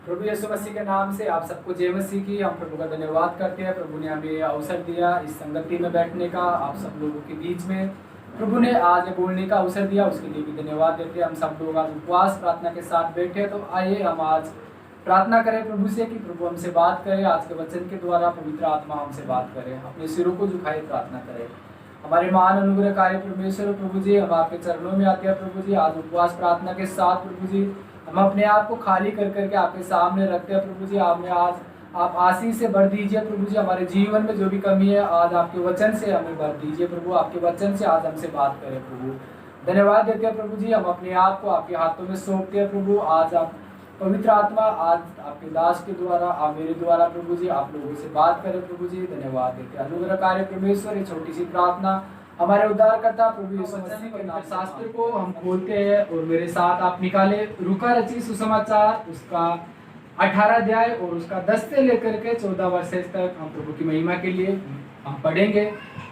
प्रभु यीशु मसीह के नाम से आप सबको जय मसीह की। हम प्रभु का धन्यवाद करते हैं। प्रभु ने हमें अवसर दिया इस संगति में बैठने का, आप सब लोगों के बीच में प्रभु ने आज बोलने का अवसर दिया, उसके लिए भी धन्यवाद देते हैं। हम सब लोग आज उपवास प्रार्थना के साथ बैठे, तो आइए हम आज प्रार्थना करें प्रभु से कि प्रभु हमसे बात करे। आज के वचन के द्वारा पवित्र आत्मा हमसे बात करे। अपने सिरों को झुकाए प्रार्थना करें। हमारे महान अनुग्रहकारी परमेश्वर प्रभु जी, हम आपके चरणों में आते हैं प्रभु जी। आज उपवास प्रार्थना के साथ प्रभु जी हम अपने आप को खाली कर करके आपके सामने रखते हैं प्रभु जी। आपने आज आप आशीष से भर दीजिए प्रभु जी। हमारे जीवन में जो भी कमी है आज आपके वचन से हमें भर दीजिए प्रभु। आपके वचन से आज हमसे बात करें प्रभु। धन्यवाद देते हैं प्रभु जी। हम अपने आप को आपके हाथों में सौंपते हैं प्रभु। आज आप पवित्र आत्मा आज आपके दास के द्वारा, आप मेरे द्वारा प्रभु जी आप लोगों से बात करें प्रभु जी। धन्यवाद देते हैं अनुग्रहकारी परमेश्वर। ये छोटी सी प्रार्थना हमारे उद्धारकर्ता प्रभु यीशु मसीह के नाम। शास्त्र को हम खोलते हैं और मेरे साथ आप निकाले लूका रचित सुसमाचार उसका 18 अध्याय और उसका 10 से लेकर के 14 वर्ष तक हम प्रभु की महिमा के लिए हम पढ़ेंगे।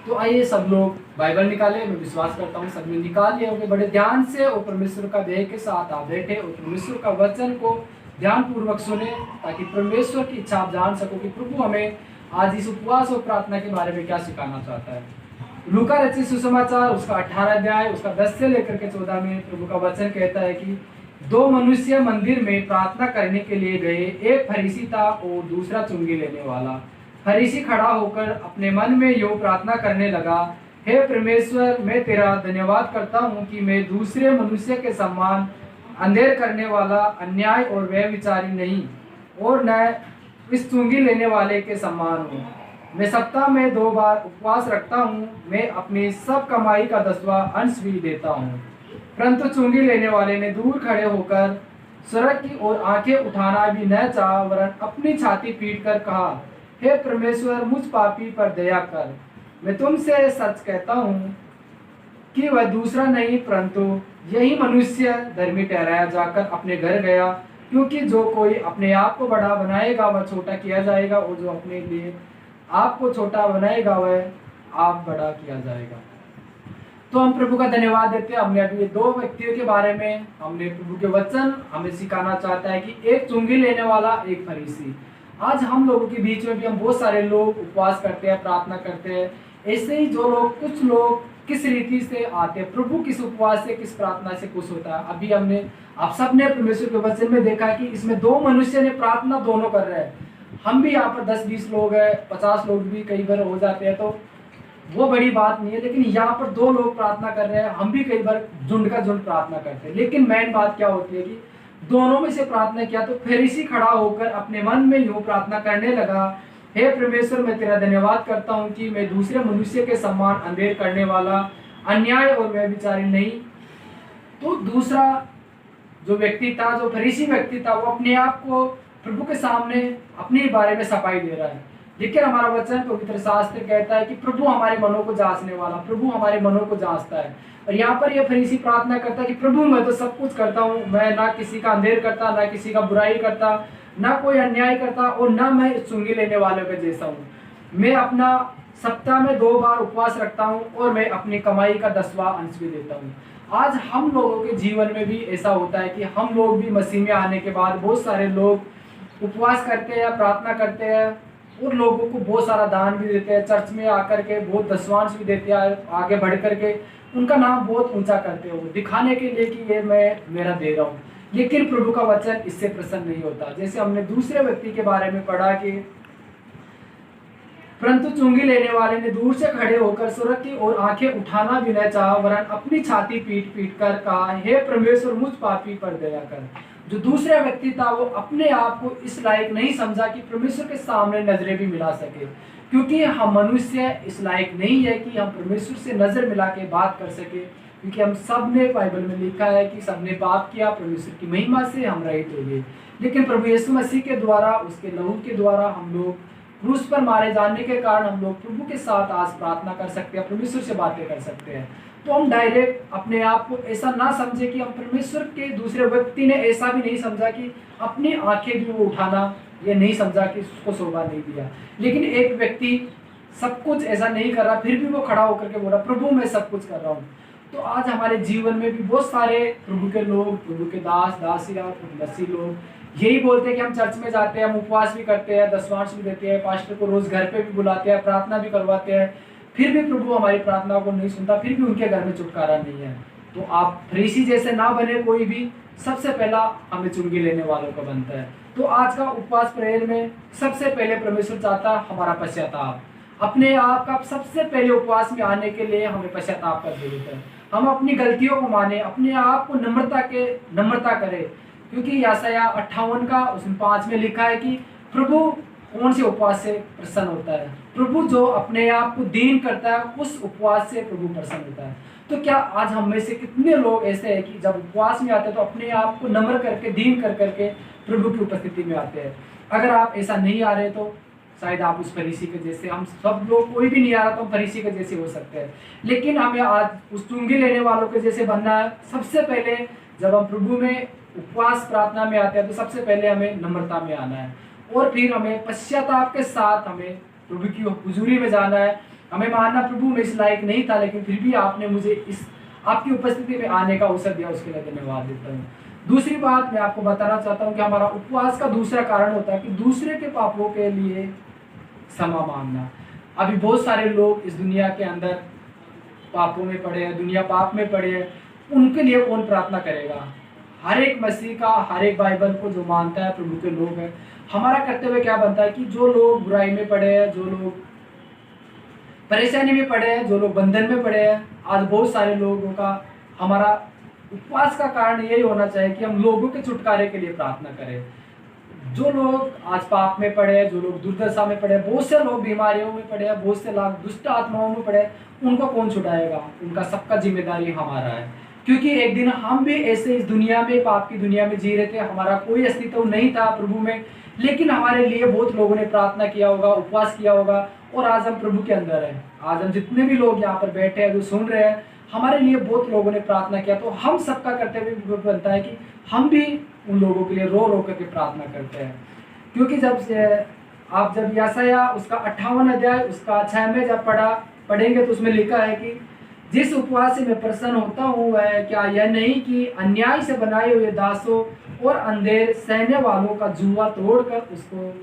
तो आइए सब लोग बाइबल निकाले। मैं विश्वास करता हूँ सब ने निकाल लिया होंगे बड़े ध्यान से, और परमेश्वर का देह के साथ आप बैठे और परमेश्वर का वचन को ध्यान पूर्वक सुने, ताकि परमेश्वर की इच्छा आप जान सको कि प्रभु हमें आज इस उपवास और प्रार्थना के बारे में क्या सिखाना चाहता है। लूका रचित सुसमाचार उसका 18 अध्याय उसका 10 से लेकर के 14 में प्रभु का वचन कहता है कि दो मनुष्य मंदिर में प्रार्थना करने के लिए गए। एक फरीसी था और दूसरा चुंगी लेने वाला। फरीसी खड़ा होकर अपने मन में यूं प्रार्थना करने लगा, हे परमेश्वर, मैं तेरा धन्यवाद करता हूँ कि मैं दूसरे मनुष्य के समान अंधेर करने वाला, अन्याय और व्यभिचारी नहीं, और न इस चुंगी लेने वाले के समान हूँ। मैं सप्ताह में 2 बार उपवास रखता हूँ। मैं अपनी सब कमाई का 10वां अंश भी देता हूँ। परंतु चुंगी लेने वाले ने दूर खड़े होकर स्वर्ग की ओर आंखें उठाना भी न चाहा, वरन अपनी छाती पीट कर कहा, हे परमेश्वर, मुझ पापी पर दया कर। मैं तुमसे सच कहता हूँ कि वह दूसरा नहीं परंतु यही मनुष्य धर्मी ठहराया जाकर अपने घर गया, क्योंकि जो कोई अपने आप को बड़ा बनाएगा वह छोटा किया जाएगा, और जो अपने लिए आपको छोटा बनाएगा वह आप बड़ा किया जाएगा। तो हम प्रभु का धन्यवाद देते हैं। हमने अभी 2 व्यक्तियों के बारे में हमने प्रभु के वचन हमें सिखाना चाहता है कि एक चुंगी लेने वाला, एक फरीसी। आज हम लोगों के बीच में भी हम बहुत सारे लोग उपवास करते हैं, प्रार्थना करते हैं। ऐसे ही जो लोग, कुछ लोग किस रीति से आते हैं प्रभु, किस उपवास से, किस प्रार्थना से खुश होता है। अभी हमने आप सबने परमेश्वर के वचन में देखा कि इसमें 2 मनुष्य ने प्रार्थना दोनों कर रहे हैं। हम भी यहाँ पर 10-20 लोग हैं, 50 लोग भी कई बार हो जाते हैं, तो वो बड़ी बात नहीं है। लेकिन यहाँ पर 2 लोग प्रार्थना कर रहे हैं। हम भी कई बार झुंड का झुंड प्रार्थना करते हैं। लेकिन मेन बात क्या होती है कि दोनों में से प्रार्थना किया तो फरीसी खड़ा होकर अपने मन में यूं प्रार्थना करने लगा, हे परमेश्वर, मैं तेरा धन्यवाद करता हूँ कि मैं दूसरे मनुष्य के समान अंधेर करने वाला, अन्याय और व्यभिचारी नहीं। तो दूसरा जो व्यक्ति था, जो फरीसी व्यक्ति था, वो अपने आप को प्रभु के सामने अपने बारे में सफाई दे रहा है। लेकिन हमारा वचन पवित्र शास्त्र कहता है कि प्रभु हमारे मनों को जांचने वाला, प्रभु हमारे मनों को जांचता है। और यहाँ पर यह फरीसी प्रार्थना करता है कि प्रभु, मैं तो सब कुछ करता हूँ, मैं ना किसी का अंधेर करता, ना किसी का बुराई करता, ना कोई अन्याय करता, और ना मैं चुंगी लेने वालों के जैसा हूँ। मैं अपना सप्ताह में 2 बार उपवास रखता हूँ और मैं अपनी कमाई का 10वां अंश भी देता हूँ। आज हम लोगों के जीवन में भी ऐसा होता है कि हम लोग भी मसीह में आने के बाद बहुत सारे लोग उपवास करते हैं, प्रार्थना करते हैं, और लोगों को बहुत सारा दान भी देते हैं, चर्च में आकर के बहुत दशवांश भी देते हैं, आगे बढ़ करके उनका नाम बहुत ऊंचा करते हो, दिखाने के लिए कि ये मैं मेरा दे रहा हूँ। लेकिन प्रभु का वचन इससे प्रसन्न नहीं होता। जैसे हमने दूसरे व्यक्ति के बारे में पढ़ा कि परंतु चुंगी लेने वाले ने दूर से खड़े होकर स्वर्ग की ओर आंखें उठाना भी न चाहा, वरन अपनी छाती पीट पीट कर कहा, हे परमेश्वर, मुझ पापी पर दया कर। जो दूसरा व्यक्ति था वो अपने आप को इस लायक नहीं समझा कि परमेश्वर के सामने नजरें भी मिला सके, क्योंकि हम मनुष्य इस लायक नहीं है कि हम परमेश्वर से नजर मिला के बात कर सके, क्योंकि हम सब ने बाइबल में लिखा है कि सबने पाप किया, परमेश्वर की महिमा से हम रहित हो गए। लेकिन प्रभु यीशु मसीह के द्वारा, उसके लहू के द्वारा हम लोग क्रूस पर मारे जाने के कारण हम लोग प्रभु के साथ आज प्रार्थना कर सकते हैं, परमेश्वर से बातें कर सकते हैं। तो हम डायरेक्ट अपने आप को ऐसा ना समझे कि हम परमेश्वर के, दूसरे व्यक्ति ने ऐसा भी नहीं समझा कि अपनी आंखें भी वो उठाना, ये नहीं समझा कि उसको शोभा नहीं दिया। लेकिन एक व्यक्ति सब कुछ ऐसा नहीं कर रहा, फिर भी वो खड़ा होकर के बोला, प्रभु मैं सब कुछ कर रहा हूँ। तो आज हमारे जीवन में भी बहुत सारे प्रभु के लोग, प्रभु के दास दासियाँ, मसीह लोग यही बोलते हैं कि हम चर्च में जाते हैं, हम उपवास भी करते हैं, दशवांश भी देते हैं, पास्टर को रोज घर पे भी बुलाते हैं, प्रार्थना भी करवाते हैं, फिर भी प्रभु हमारी प्रार्थना को नहीं सुनता, फिर भी उनके घर में छुटकारा नहीं है। तो आप फरीसी जैसे ना बने, कोई भी सबसे पहला हमें चुंगी लेने वालों का बनता है। तो आज का उपवास प्रेयर में सबसे पहले परमेश्वर चाहता हमारा पश्चाताप। अपने आप का सबसे पहले उपवास में आने के लिए हमें पश्चाताप का जरूरत है। हम अपनी गलतियों को माने, अपने आप को नम्रता करें, क्योंकि यशायाह 58 का उसमें 5 में लिखा है कि प्रभु कौन से उपवास से प्रसन्न होता है। प्रभु जो अपने आप को दीन करता है, उस उपवास से प्रभु प्रसन्न होता है। तो क्या आज हम में से कितने लोग ऐसे हैं कि जब उपवास में आते हैं तो अपने आप को नम्र करके, दीन कर करके प्रभु की उपस्थिति में आते हैं। अगर आप ऐसा नहीं आ रहे तो शायद आप उस फरीसी के जैसे, हम सब लोग कोई भी नहीं आ रहा तो हम फरीसी के जैसे हो सकते हैं, लेकिन हमें आज उस चुंगी लेने वालों के जैसे बनना है। सबसे पहले जब हम प्रभु में उपवास प्रार्थना में आते हैं तो सबसे पहले हमें नम्रता में आना है, और फिर हमें पश्चाताप के साथ हमें प्रभु की हुजूरी में जाना है। हमें मानना प्रभु मैं इस लायक नहीं था, लेकिन फिर भी आपने मुझे इस आपकी उपस्थिति में आने का अवसर दिया, उसके लिए धन्यवाद देता हूँ। दूसरी बात मैं आपको बताना चाहता हूँ कि हमारा उपवास का दूसरा कारण होता है कि दूसरे के पापों के लिए क्षमा मांगना। अभी बहुत सारे लोग इस दुनिया के अंदर पापों में पड़े हैं, दुनिया पाप में पड़े हैं, उनके लिए कौन प्रार्थना करेगा? हर एक मसीह का, हर एक बाइबल को जो मानता है प्रभु के लोग हैं, हमारा कर्तव्य क्या बनता है कि जो लोग बुराई में पड़े हैं, जो लोग परेशानी में पड़े हैं, जो लोग बंधन में पड़े हैं, आज बहुत सारे लोगों का हमारा उपवास का कारण यही होना चाहिए कि हम लोगों के छुटकारे के लिए प्रार्थना करें। जो लोग आज पाप में पड़े हैं, जो लोग दुर्दशा में पड़े हैं, बहुत से लोग बीमारियों में पड़े हैं, बहुत से लोग दुष्ट आत्माओं में पड़े हैं, उनको कौन छुड़ाएगा? उनका सबका जिम्मेदारी हमारा है, क्योंकि एक दिन हम भी ऐसे इस दुनिया में, पाप की दुनिया में जी रहे थे, हमारा कोई अस्तित्व नहीं था प्रभु में, लेकिन हमारे लिए बहुत लोगों ने प्रार्थना किया होगा, उपवास किया होगा, और आज हम प्रभु के अंदर हैं। आज हम जितने भी लोग यहाँ पर बैठे हैं, जो सुन रहे हैं, हमारे लिए बहुत लोगों ने प्रार्थना किया। तो हम सबका कर्तव्य बनता है कि हम भी उन लोगों के लिए रो रो करके प्रार्थना करते हैं, क्योंकि जब यशायाह उसका 58 अध्याय उसका 6 में जब पढ़ेंगे तो उसमें लिखा है कि जिस उपवास से मैं प्रसन्न होता हूँ वह क्या यह नहीं कि अन्याय से बनाए हुए दासों और अंधेर सहने वालों का जुआ तोड़कर उसको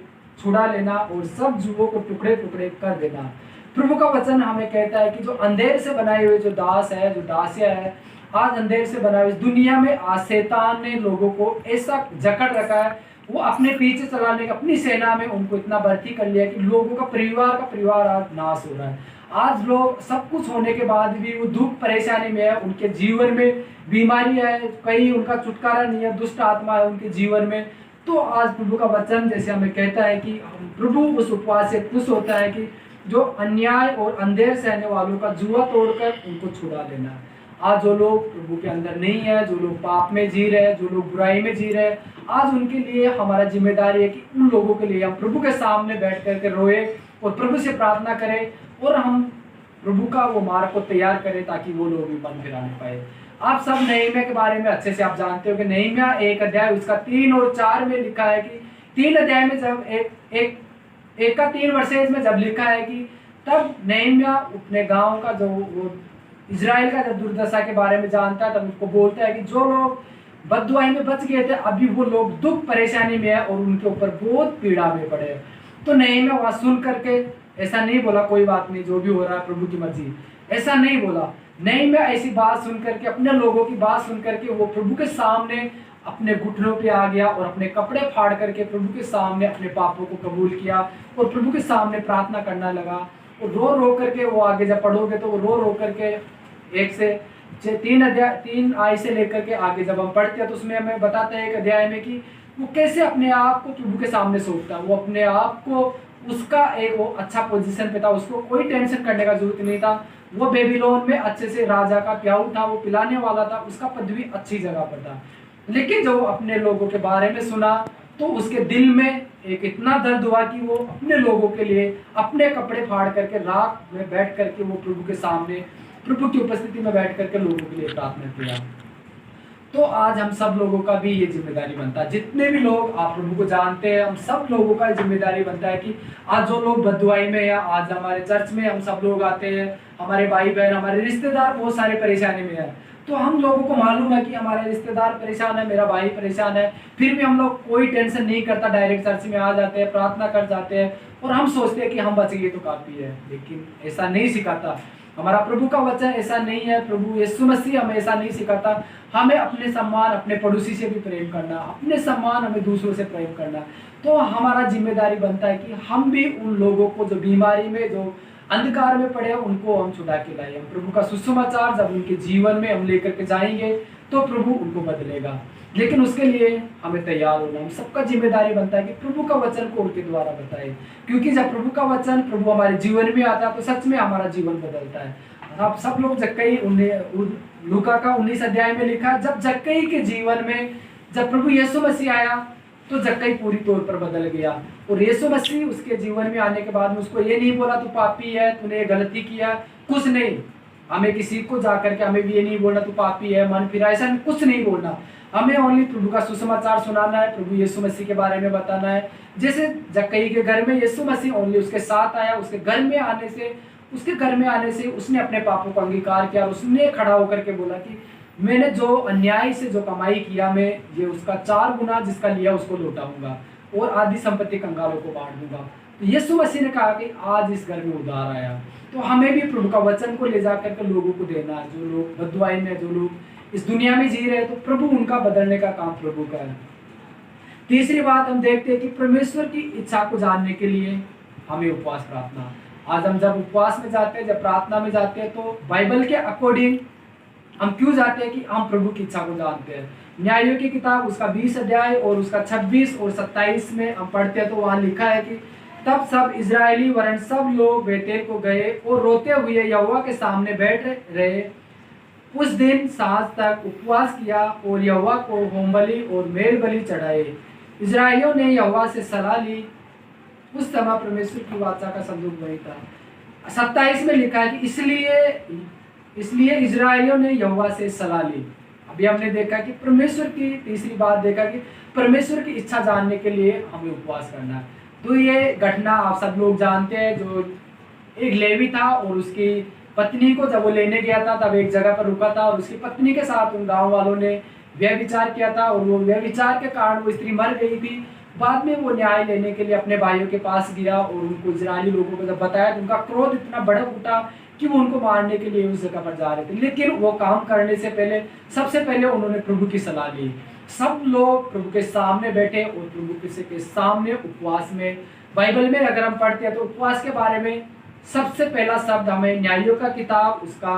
छुड़ा लेना और सब जुओं को टुकड़े टुकड़े कर देना। प्रभु का वचन हमें कहता है कि जो अंधेर से बनाए हुए जो दास है, जो दासिया है, आज अंधेर से बनाए हुए दुनिया में आज शैतान ने लोगों को ऐसा जकड़ रखा है, वो अपने पीछे चलाने का, अपनी सेना में उनको इतना भर्ती कर लिया कि लोगों का परिवार आज नाश हो रहा है। आज लोग सब कुछ होने के बाद भी वो दुख परेशानी में है, उनके जीवन में बीमारी है, कहीं उनका छुटकारा नहीं है, दुष्ट आत्मा है उनके जीवन में। तो आज प्रभु का वचन जैसे हमें कहता है कि प्रभु उस उपवास से खुश होता है कि जो अन्याय और अंधेर सहने वालों का जुआ तोड़कर उनको छुड़ा लेना। आज जो लोग प्रभु के अंदर नहीं है, जो लोग पाप में जी रहे हैं, जो लोग बुराई में जी रहे हैं, आज उनके लिए हमारा जिम्मेदारी है कि उन लोगों के लिए हम प्रभु के सामने बैठ करके रोए और प्रभु से प्रार्थना करें, और हम प्रभु का वो मार्ग को तैयार करें ताकि वो लोग भी मन फिराने पाए। आप सब नehemiah के बारे में अच्छे से आप जानते हो कि nehemiah 1 अध्याय उसका 3 और 4 में लिखा है कि 3 अध्याय में जब एक का 3 वर्सेज में जब लिखा है कि तब nehemiah अपने गांव का जो वो इजराइल का जब दुर्दशा के बारे में जानता है, तब उसको बोलता है कि जो लोग बददुआई में बच गए थे अभी वो लोग दुख परेशानी में है और उनके ऊपर बहुत पीड़ा में पड़े। तो nehemiah वहां सुन करके ऐसा नहीं बोला कोई बात नहीं, जो भी हो रहा है प्रभु की मर्जी, ऐसा नहीं बोला। nehemiah ऐसी बात सुन करके, अपने लोगों की बात सुन करके वो प्रभु के सामने अपने घुटनों पे आ गया और अपने कपड़े फाड़ करके प्रभु के सामने अपने पापों को कबूल किया और प्रभु के सामने प्रार्थना करना लगा। और रो रो करके वो आगे जब पढ़ोगे तो वो रो रो करके 1 से 3 आय से लेकर के आगे जब हम पढ़ते हैं तो उसमें हमें बताते हैं 1 अध्याय में कि वो कैसे अपने आप को प्रभु के सामने सौंपता है। वो अपने आप को, उसका एक वो अच्छा पोजीशन पे था, उसको कोई टेंशन करने का जरूरत नहीं था। वो बेबीलोन में अच्छे से राजा का प्याऊ था, वो पिलाने वाला था, उसका पद भी अच्छी जगह पर था। लेकिन जब वो अपने लोगों के बारे में सुना तो उसके दिल में एक इतना दर्द हुआ कि वो अपने लोगों के लिए अपने कपड़े फाड़ करके रात में बैठ करके वो प्रभु के सामने, प्रभु की उपस्थिति में बैठ करके लोगों के लिए प्रार्थना किया। तो आज हम सब लोगों का भी ये जिम्मेदारी बनता है, जितने भी लोग आप प्रभु को जानते हैं, हम सब लोगों का जिम्मेदारी बनता है कि आज जो लोग बददुआई में या आज हमारे चर्च में हम सब लोग आते हैं, हमारे भाई बहन, हमारे रिश्तेदार बहुत सारे परेशानी में है, तो हम लोगों को मालूम है कि हमारे रिश्तेदार परेशान है, मेरा भाई परेशान है, फिर भी हम लोग कोई टेंशन नहीं करता, डायरेक्ट चर्च में आ जाते हैं, प्रार्थना कर जाते हैं और हम सोचते हैं कि हम बच गए तो काफ़ी है। लेकिन ऐसा नहीं सिखाता हमारा प्रभु का वचन, ऐसा नहीं है। प्रभु यीशु मसीह हमें ऐसा नहीं सिखाता। हमें अपने सम्मान अपने पड़ोसी से भी प्रेम करना, अपने सम्मान हमें दूसरों से प्रेम करना। तो हमारा जिम्मेदारी बनता है कि हम भी उन लोगों को जो बीमारी में, जो अंधकार में पड़े हैं, उनको हम छुड़ा के लाए। हम प्रभु का सुसमाचार जब उनके जीवन में हम लेकर के जाएंगे तो प्रभु उनको बदलेगा। लेकिन उसके लिए हमें तैयार होना, हम सबका जिम्मेदारी बनता है कि प्रभु का वचन को उनके द्वारा बताए। क्योंकि जब प्रभु का वचन प्रभु हमारे जीवन में आता है तो सच में हमारा जीवन बदलता है। आप सब लोग जक्कई लूका का 19 अध्याय में लिखा, जब जक्कई के जीवन में जब प्रभु यीशु मसीह आया तो जक्कई पूरी तौर पर बदल गया। और यीशु मसीह उसके जीवन में आने के बाद में उसको ये नहीं बोला तू पापी है, तूने गलती किया, कुछ नहीं। हमें किसी को जाकर के हमें भी ये नहीं बोलना तू पापी है, मन फिरा, ऐसा कुछ नहीं बोलना। हमें ओनली प्रभु का सुसमाचार सुनाना है, प्रभु यीशु मसीह के बारे में बताना है। जैसे जक्कई के घर में यीशु मसीह ओनली उसके साथ आया, उसके घर में आने से उसने अपने पापों को अंगीकार किया और उसने खड़ा होकर के बोला कि मैंने जो अन्याय से जो कमाई किया, मैं ये उसका 4 गुना जिसका लिया उसको लौटाऊंगा और आधी संपत्ति कंगालों को बांट दूंगा। तो यीशु मसीह ने कहा कि आज इस घर में उद्धार आया। तो हमें भी प्रभु का वचन को ले जाकर के लोगों को देना है। जो लोग बददुआई में, जो लोग इस दुनिया में जी रहे हैं, तो प्रभु उनका बदलने का काम प्रभु का है। तीसरी बात हम देखते हैं कि परमेश्वर की इच्छा को जानने के लिए हमें उपवास प्रार्थना। आज हम जब उपवास में जाते हैं, जब प्रार्थना में जाते हैं, तो बाइबल के अकॉर्डिंग हम क्यों जाते हैं कि हम प्रभु की इच्छा को जानते हैं। न्यायों की किताब उसका 20 अध्याय और उसका 26 और 27 में हम पढ़ते हैं तो वहां लिखा है कि तब सब इजरायली वरन सब लोग बेतेल को गए और रोते हुए यहोवा के सामने बैठ रहे। उस दिन सांझ तक उपवास किया और यहोवा को होम बलि और मेल बलि चढ़ाए। इजरायलियों ने यहोवा से सलाह ली। उस समय परमेश्वर की वाचा का संदूक वही था। 27 में लिखा है कि इसलिए इजरायलियों ने यहोवा से सलाह ली। अभी हमने देखा कि परमेश्वर की तीसरी बात देखा कि परमेश्वर की इच्छा जानने के लिए हमें उपवास करना है। तो ये घटना आप सब लोग जानते हैं, जो एक लेवी था और उसकी पत्नी को जब वो लेने गया था तब एक जगह पर रुका था और उसकी पत्नी के साथ उन गांव वालों ने व्यभिचार किया था और वो व्यभिचार के कारण वो स्त्री मर गई थी। बाद में वो न्याय लेने के लिए अपने भाइयों के पास गया और उनको इजरायली लोगों को जब बताया तो उनका क्रोध इतना भड़क उठा कि वो उनको मारने के लिए उस जगह पर जा रहे थे। लेकिन वो काम करने से पहले सबसे पहले उन्होंने प्रभु की सलाह ली। सब लोग प्रभु के सामने बैठे और प्रभु के सामने उपवास में, बाइबल में अगर हम पढ़ते हैं तो उपवास के बारे में सबसे पहला शब्द हमें न्यायों का किताब उसका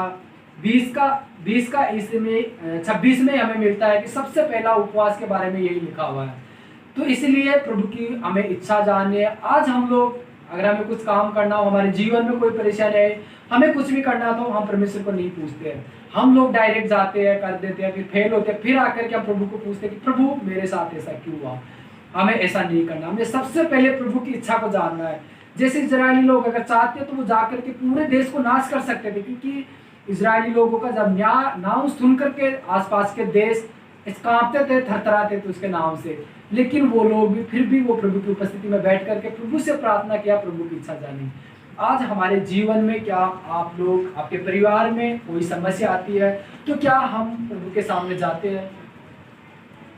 26 में हमें मिलता है कि सबसे पहला उपवास के बारे में यही लिखा हुआ है। तो इसलिए प्रभु की हमें इच्छा जाननी है। आज हम लोग अगर हमें कुछ काम करना हो, हमारे जीवन में कोई परेशानी है, हमें कुछ भी करना तो हम परमेश्वर को नहीं पूछते हैं। हम लोग डायरेक्ट जाते हैं, कर देते हैं, फिर फेल होते हैं, फिर आकर के हम प्रभु को पूछते हैं कि प्रभु मेरे साथ ऐसा क्यों हुआ। हमें ऐसा नहीं करना। हमें सबसे पहले प्रभु की इच्छा को जानना है। जैसे इजरायली लोग अगर चाहते तो वो जाकर के पूरे देश को नाश कर सकते थे, क्योंकि इजरायली लोगों का जब नाम सुन करके आसपास के देश कांपते थे, थरथराते थे उसके नाम से। लेकिन वो लोग भी फिर भी वो प्रभु की उपस्थिति में बैठ करके प्रभु से प्रार्थना किया, प्रभु की इच्छा जानी। आज हमारे जीवन में क्या आप लोग, आपके परिवार में कोई समस्या आती है तो क्या हम प्रभु के सामने जाते हैं?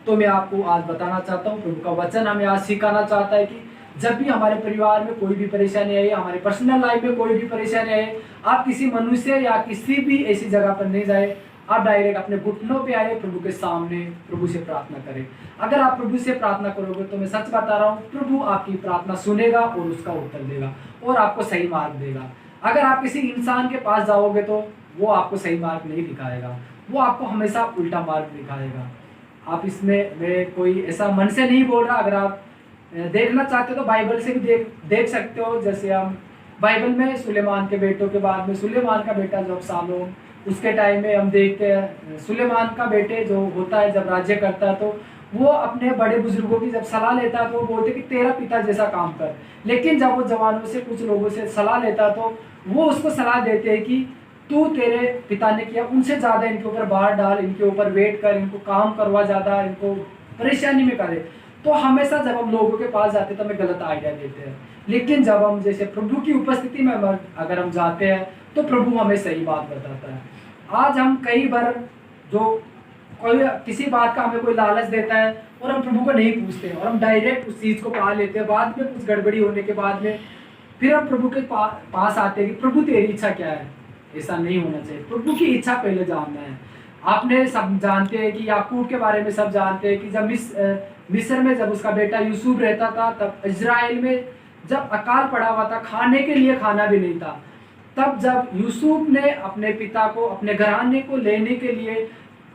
तो मैं आपको आज बताना चाहता हूँ, प्रभु का वचन हमें आज सिखाना चाहता है कि जब भी हमारे परिवार में कोई भी परेशानी आए, हमारे पर्सनल लाइफ में कोई भी परेशानी आए, आप किसी मनुष्य या किसी भी ऐसी जगह पर नहीं जाए, आप डायरेक्ट अपने घुटनों पे आए, प्रभु के सामने प्रभु से प्रार्थना करें। अगर आप प्रभु से प्रार्थना करोगे तो मैं सच बता रहा हूँ, प्रभु आपकी प्रार्थना सुनेगा और उसका उत्तर देगा और आपको सही मार्ग देगा। अगर आप किसी इंसान के पास जाओगे तो वो आपको सही मार्ग नहीं दिखाएगा, वो आपको हमेशा उल्टा मार्ग दिखाएगा। आप इसमें मैं कोई ऐसा मन से नहीं बोल रहा। अगर आप देखना चाहते हो तो बाइबल से भी देख सकते हो। जैसे हम बाइबल में सुलेमान के बेटों के बाद में सुलेमान का बेटा जब शालोम, उसके टाइम में हम देखते हैं सुलेमान का बेटे जो होता है जब राज्य करता है तो वो अपने बड़े बुजुर्गों की जब सलाह लेता है तो वो बोलते कि तेरा पिता जैसा काम कर। लेकिन जब वो जवानों से, कुछ लोगों से सलाह लेता तो वो उसको सलाह देते हैं कि तू तेरे पिता ने किया उनसे ज़्यादा इनके ऊपर भार डाल, इनके ऊपर वेट कर, इनको काम करवा ज़्यादा, इनको परेशानी में करे। तो हमेशा जब हम लोगों के पास जाते हैं तो हमें गलत आइडिया देते हैं। लेकिन जब हम जैसे प्रभु की उपस्थिति में अगर हम जाते हैं तो प्रभु हमें सही बात बताता है। आज हम कई बार जो कोई किसी बात का हमें कोई लालच देता है और हम प्रभु को नहीं पूछते और हम डायरेक्ट उस चीज़ को पा लेते हैं, बाद में कुछ गड़बड़ी होने के बाद में फिर हम प्रभु के पास आते हैं कि प्रभु तेरी इच्छा क्या है। ऐसा नहीं होना चाहिए, प्रभु की इच्छा पहले जानना है। आपने सब जानते हैं कि याकूब के बारे में सब जानते हैं कि जब मिस्र में जब उसका बेटा यूसुफ रहता था, तब इजराइल में जब अकाल पड़ा हुआ था, खाने के लिए खाना भी नहीं था, तब जब यूसुफ ने अपने पिता को अपने घराने को लेने के लिए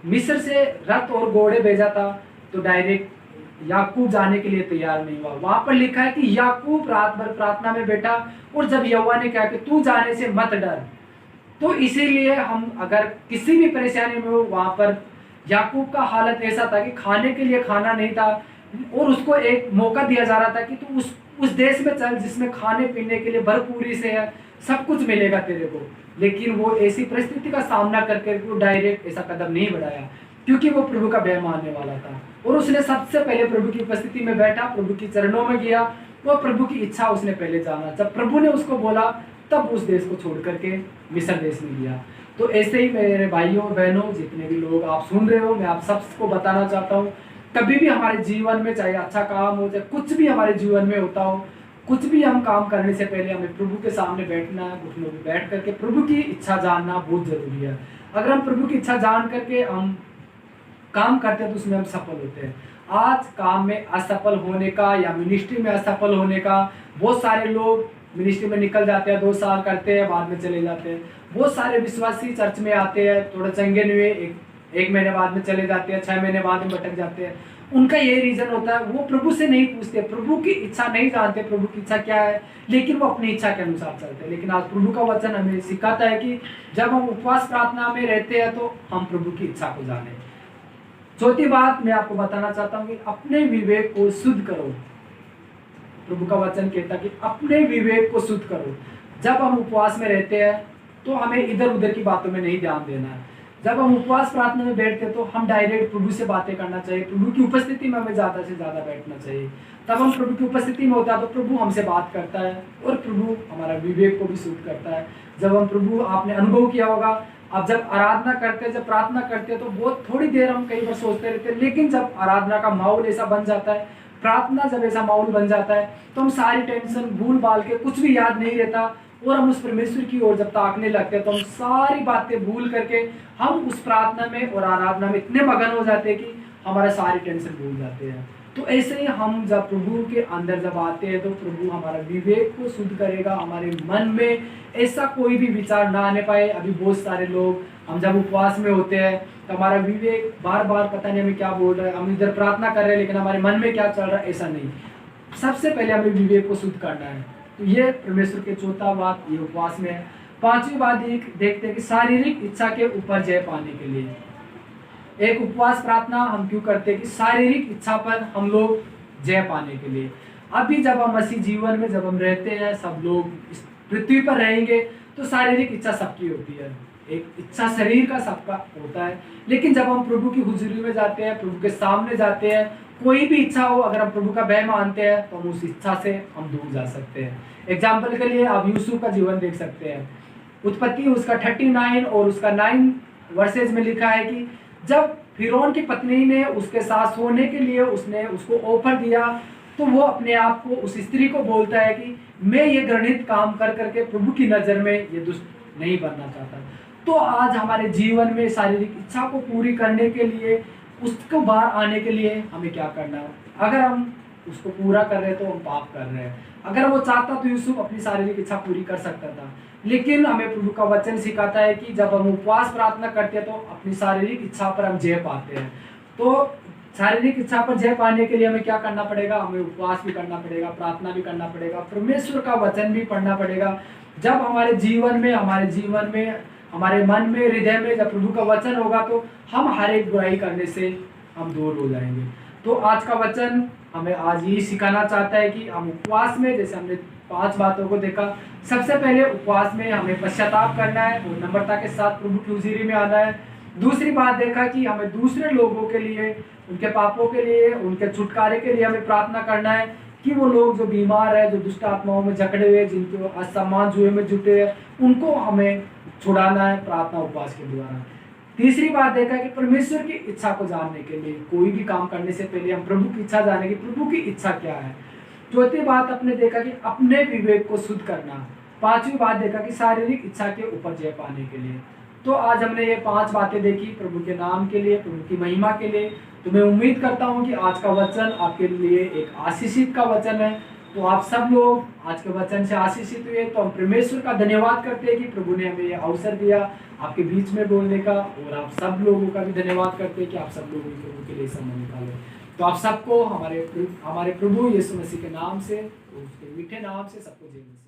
मिस्र से रथ और घोड़े भेजा था, तो डायरेक्ट याकूब जाने के लिए तैयार नहीं हुआ। वहां पर लिखा है कि याकूब रात भर प्रार्थना में बैठा और जब यहोवा ने कहा कि तू जाने से मत डर, तो इसीलिए हम अगर किसी भी परेशानी में हो, वहां पर याकूब का हालत ऐसा था कि खाने के लिए खाना नहीं था और उसको एक मौका दिया जा रहा था कि तू उस देश में चल जिसमें खाने पीने के लिए भरपूरी से है, सब कुछ मिलेगा तेरे को। लेकिन वो ऐसी परिस्थिति का सामना करके वो डायरेक्ट ऐसा कदम नहीं बढ़ाया, क्योंकि वो प्रभु का भय मानने वाला था और उसने सबसे पहले प्रभु की उपस्थिति में बैठा, प्रभु के चरणों में गया, वो प्रभु की इच्छा उसने पहले जाना। जब प्रभु ने उसको बोला तब उस देश को छोड़ करके मिस्र देश में गया। तो ऐसे ही मेरे भाइयों बहनों, जितने भी लोग आप सुन रहे हो, मैं आप सबको बताना चाहता हूँ, कभी भी हमारे जीवन में, चाहे अच्छा काम हो, चाहे कुछ भी हमारे जीवन में होता हो, कुछ भी हम काम करने से पहले हमें प्रभु के सामने बैठना है, घुटनों में बैठ करके प्रभु की इच्छा जानना बहुत जरूरी है। अगर हम प्रभु की इच्छा जान करके हम काम करते हैं तो उसमें हम सफल होते हैं। आज काम में असफल होने का या मिनिस्ट्री में असफल होने का, बहुत सारे लोग मिनिस्ट्री में निकल जाते हैं, 2 साल करते हैं, बाद में चले जाते हैं। बहुत सारे विश्वासी चर्च में आते हैं, थोड़ा चंगे हुए एक महीने बाद में चले जाते हैं, 6 महीने बाद में भटक जाते हैं। उनका ये रीजन होता है, वो प्रभु से नहीं पूछते, प्रभु की इच्छा नहीं जानते, प्रभु की इच्छा क्या है, लेकिन वो अपनी इच्छा के अनुसार चलते हैं। लेकिन आज प्रभु का वचन हमें सिखाता है कि जब हम उपवास प्रार्थना में रहते हैं तो हम प्रभु की इच्छा को जाने। चौथी बात मैं आपको बताना चाहता हूँ कि अपने विवेक को शुद्ध करो। प्रभु का वचन कहता है कि अपने विवेक को शुद्ध करो। जब हम उपवास में रहते हैं तो हमें इधर उधर की बातों में नहीं ध्यान देना है। जब हम उपवास प्रार्थना में बैठते हैं तो हम डायरेक्ट प्रभु से बातें करना चाहिए, प्रभु की उपस्थिति में हमें ज़्यादा से ज़्यादा बैठना चाहिए। तब हम प्रभु की उपस्थिति में होता है तो प्रभु हमसे बात करता है और प्रभु हमारा विवेक को भी शुद्ध करता है। जब हम प्रभु, आपने अनुभव किया होगा, अब जब आराधना करते हैं, जब प्रार्थना करते हैं तो बहुत थोड़ी देर हम कई बार सोचते रहते हैं, लेकिन जब आराधना का माहौल ऐसा बन जाता है, प्रार्थना जब ऐसा माहौल बन जाता है तो हम सारी टेंशन भूल भाल के, कुछ भी याद नहीं रहता और हम उस परमेश्वर की ओर जब ताकने लगते हैं तो हम सारी बातें भूल करके हम उस प्रार्थना में और आराधना में इतने मगन हो जाते हैं कि हमारा सारी टेंशन भूल जाते हैं। तो ऐसे ही हम जब प्रभु के अंदर जब आते हैं तो प्रभु हमारा विवेक को शुद्ध करेगा, हमारे मन में ऐसा कोई भी विचार ना आने पाए। अभी बहुत सारे लोग, हम जब उपवास में होते हैं तो हमारा विवेक बार बार पता नहीं हमें क्या बोल रहा है, हम इधर प्रार्थना कर रहे हैं लेकिन हमारे मन में क्या चल रहा है, ऐसा नहीं। सबसे पहले हमें विवेक को शुद्ध करना है। तो ये परमेश्वर के चौथा बात ये उपवास में है। 5वीं बात देखते हैं कि शारीरिक इच्छा के ऊपर जय पाने के लिए एक उपवास प्रार्थना हम क्यों करते हैं कि शारीरिक इच्छा पर हम लोग जय पाने के लिए। अभी जब हम मसीह जीवन में जब हम रहते हैं, सब लोग इस पृथ्वी पर रहेंगे तो शारीरिक इच्छा सबकी होती है, एक इच्छा शरीर का सबका होता है। लेकिन जब हम प्रभु की हुजूरी में जाते हैं, प्रभु के सामने जाते हैं, कोई भी इच्छा हो, अगर हम प्रभु का भय मानते हैं तो हम उस इच्छा से हम दूर जा सकते हैं। एग्जाम्पल के लिए आप यूसुफ का जीवन देख सकते हैं। उत्पत्ति उसका 39 और उसका 9 वर्सेज में लिखा है कि जब फिरौन की पत्नी ने उसके साथ सोने के लिए उसने उसको ऑफर दिया तो वो अपने आप को, उस स्त्री को बोलता है कि मैं ये घृणित काम कर करके प्रभु की नज़र में ये दुष्ट नहीं बनना चाहता। तो आज हमारे जीवन में शारीरिक इच्छा को पूरी करने के लिए, उसको बाहर आने के लिए हमें क्या करना है। अगर हम उसको पूरा कर रहे हैं तो हम पाप कर रहे हैं। अगर वो चाहता तो यूसुफ अपनी शारीरिक इच्छा पूरी कर सकता था, लेकिन हमें प्रभु का वचन सिखाता है कि जब हम उपवास प्रार्थना करते हैं तो अपनी शारीरिक इच्छा पर हम जय पाते हैं। तो शारीरिक इच्छा पर जय पाने के लिए हमें क्या करना पड़ेगा, हमें उपवास भी करना पड़ेगा, प्रार्थना भी करना पड़ेगा, परमेश्वर का वचन भी पढ़ना पड़ेगा। जब हमारे जीवन में हमारे मन में, हृदय में जब प्रभु का वचन होगा तो हम हर एक बुराई करने से हम दूर हो जाएंगे। तो आज का वचन हमें आज यही सिखाना चाहता है कि हम उपवास में, जैसे हमने 5 बातों को देखा, सबसे पहले उपवास में हमें पश्चाताप करना है और नम्रता के साथ प्रभु की हुजूरी में आना है। दूसरी बात देखा कि हमें दूसरे लोगों के लिए, उनके पापों के लिए, उनके छुटकारे के लिए हमें प्रार्थना करना है कि वो लोग जो बीमार है, जो दुष्ट आत्माओं में जकड़े हुए, जिनको असमान जुए में जुटे हैं, उनको हमें छुड़ाना है प्रार्थना उपवास के द्वारा। तीसरी बात देखा कि परमेश्वर की इच्छा को जानने के लिए कोई भी काम करने से पहले हम प्रभु की इच्छा जाने की, प्रभु की इच्छा क्या है। चौथी बात अपने देखा कि अपने विवेक को शुद्ध करना। पांचवी बात देखा कि शारीरिक इच्छा के ऊपर जय पाने के लिए। तो आज हमने ये 5 बातें देखी प्रभु के नाम के लिए, प्रभु की महिमा के लिए। तो मैं उम्मीद करता हूँ कि आज का वचन आपके लिए एक आशीषित का वचन है। तो आप सब लोग आज के वचन से आशीषित हुए, तो हम परमेश्वर का धन्यवाद करते हैं कि प्रभु ने हमें ये अवसर दिया आपके बीच में बोलने का, और आप सब लोगों का भी धन्यवाद करते हैं कि आप सब लोगों प्रभु के लिए समय निकाले। तो आप सबको हमारे प्रभु यीशु मसीह के नाम से, उसके मीठे नाम से सबको जय मसीह।